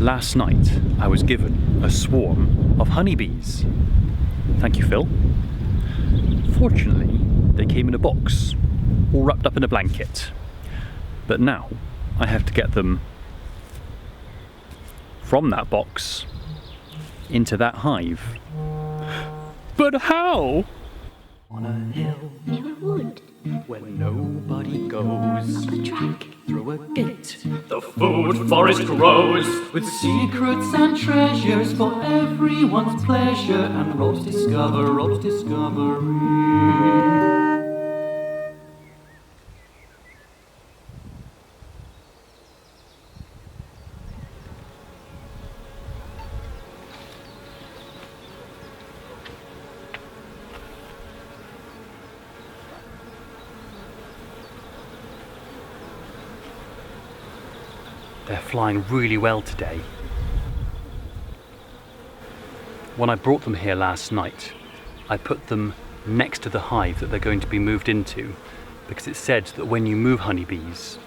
Last night I was given a swarm of honeybees. Thank you, Phil. Fortunately, they came in a box, all wrapped up in a blanket. But now I have to get them from that box into that hive. But how? On a hill near a wood, where nobody goes, up a track, through a gate, the food forest grows, with secrets and treasures for everyone's pleasure, and roads discovery. They're flying really well today. When I brought them here last night, I put them next to the hive that they're going to be moved into, because it said that when you move honeybees,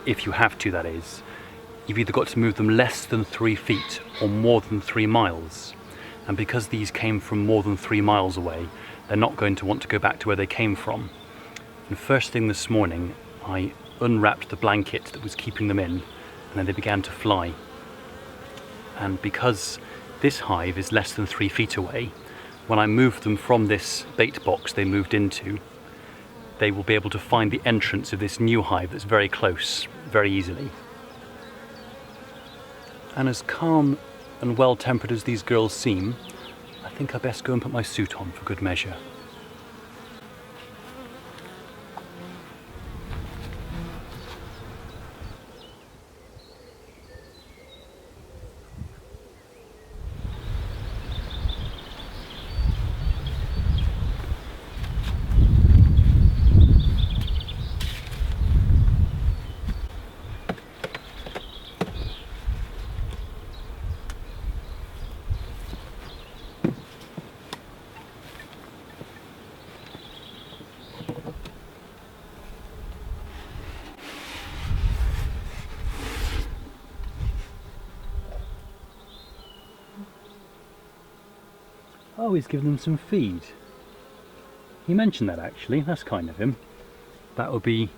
if you have to that is, you've either got to move them less than 3 feet or more than 3 miles. And because these came from more than 3 miles away, they're not going to want to go back to where they came from. And first thing this morning, I unwrapped the blanket that was keeping them in, and then they began to fly. And because this hive is less than 3 feet away, when I moved them from this bait box they moved into, they will be able to find the entrance of this new hive that's very close, very easily. And as calm and well-tempered as these girls seem, I think I best go and put my suit on for good measure. Oh, he's given them some feed. He mentioned that actually, that's kind of him. That will be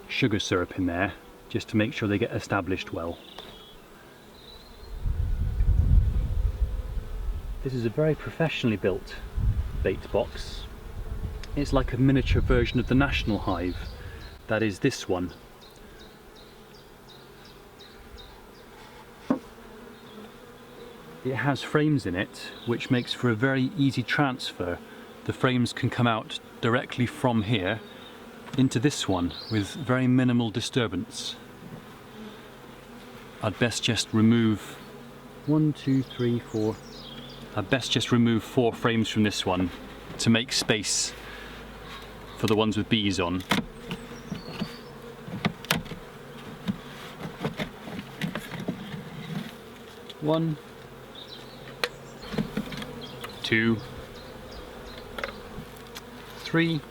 sugar syrup in there, just to make sure they get established well. This is a very professionally built bait box. It's like a miniature version of the national hive. That is this one. It has frames in it, which makes for a very easy transfer. The frames can come out directly from here into this one with very minimal disturbance. I'd best just remove 1, 2, 3, 4. I'd best just remove 4 frames from this one to make space for the ones with bees on. One, 2, 3,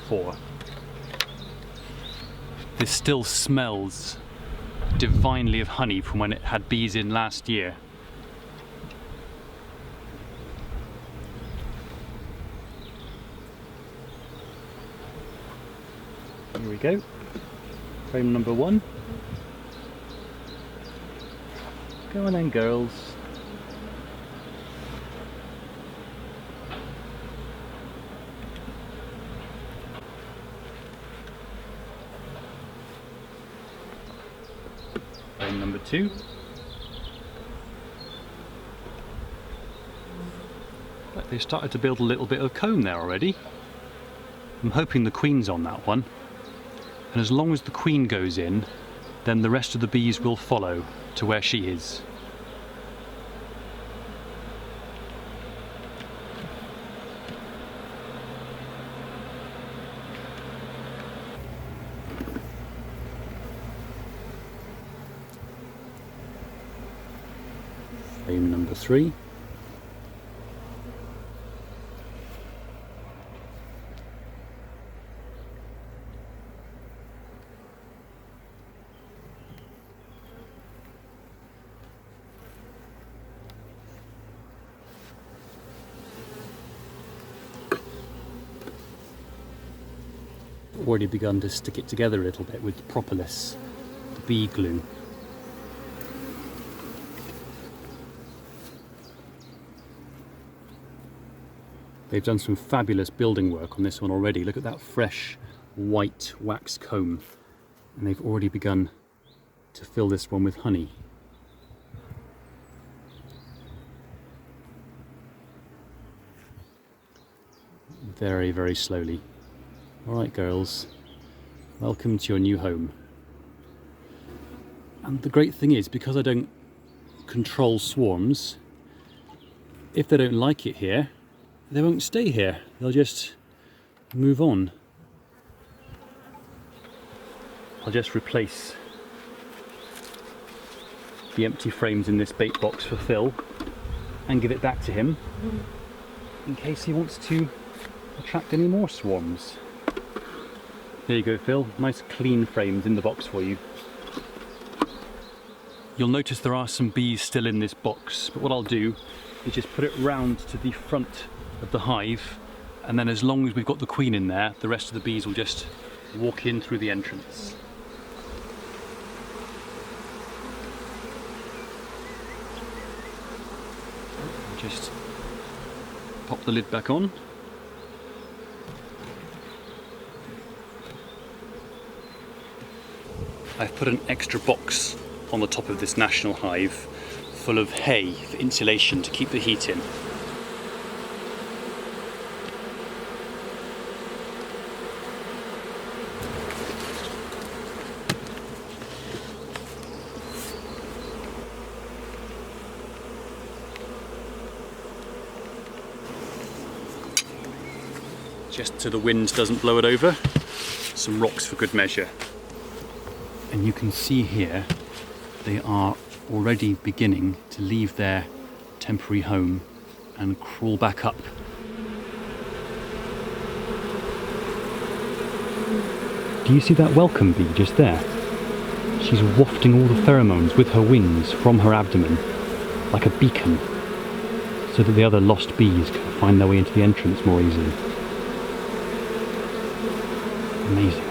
4. This still smells divinely of honey from when it had bees in last year. Here we go. Frame number 1. Go on then, girls. Frame number 2. But they started to build a little bit of comb there already. I'm hoping the queen's on that one. And as long as the queen goes in, then the rest of the bees will follow to where she is. Frame number 3. already begun to stick it together a little bit with propolis, the bee glue. They've done some fabulous building work on this one already. Look at that fresh white wax comb. And they've already begun to fill this one with honey. Very, very slowly. All right, girls, welcome to your new home. And the great thing is, because I don't control swarms, if they don't like it here, they won't stay here. They'll just move on. I'll just replace the empty frames in this bait box for Phil and give it back to him in case he wants to attract any more swarms. There you go, Phil. Nice clean frames in the box for you. You'll notice there are some bees still in this box, but what I'll do is just put it round to the front of the hive, and then as long as we've got the queen in there, the rest of the bees will just walk in through the entrance. Just pop the lid back on. I've put an extra box on the top of this national hive full of hay for insulation to keep the heat in. Just so the wind doesn't blow it over, some rocks for good measure. And you can see here they are already beginning to leave their temporary home and crawl back up. Do you see that welcome bee just there? She's wafting all the pheromones with her wings from her abdomen like a beacon, so that the other lost bees can find their way into the entrance more easily. Amazing.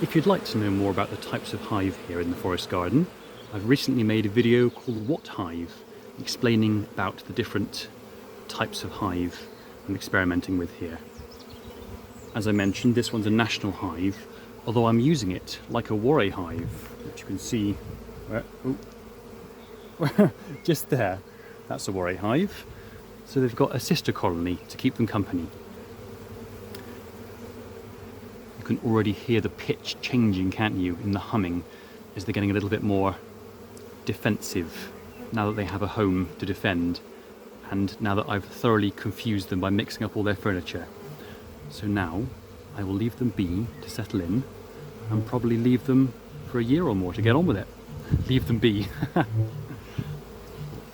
If you'd like to know more about the types of hive here in the forest garden, I've recently made a video called What Hive, explaining about the different types of hive I'm experimenting with here. As I mentioned, this one's a national hive, although I'm using it like a warray hive, which you can see just there. That's a warray hive. So they've got a sister colony to keep them company. You can already hear the pitch changing, can't you, in the humming, as they're getting a little bit more defensive now that they have a home to defend, and now that I've thoroughly confused them by mixing up all their furniture. So now I will leave them be to settle in, and probably leave them for a year or more to get on with it. Leave them be.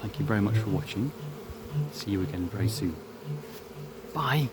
Thank you very much for watching. See you again very soon. Bye.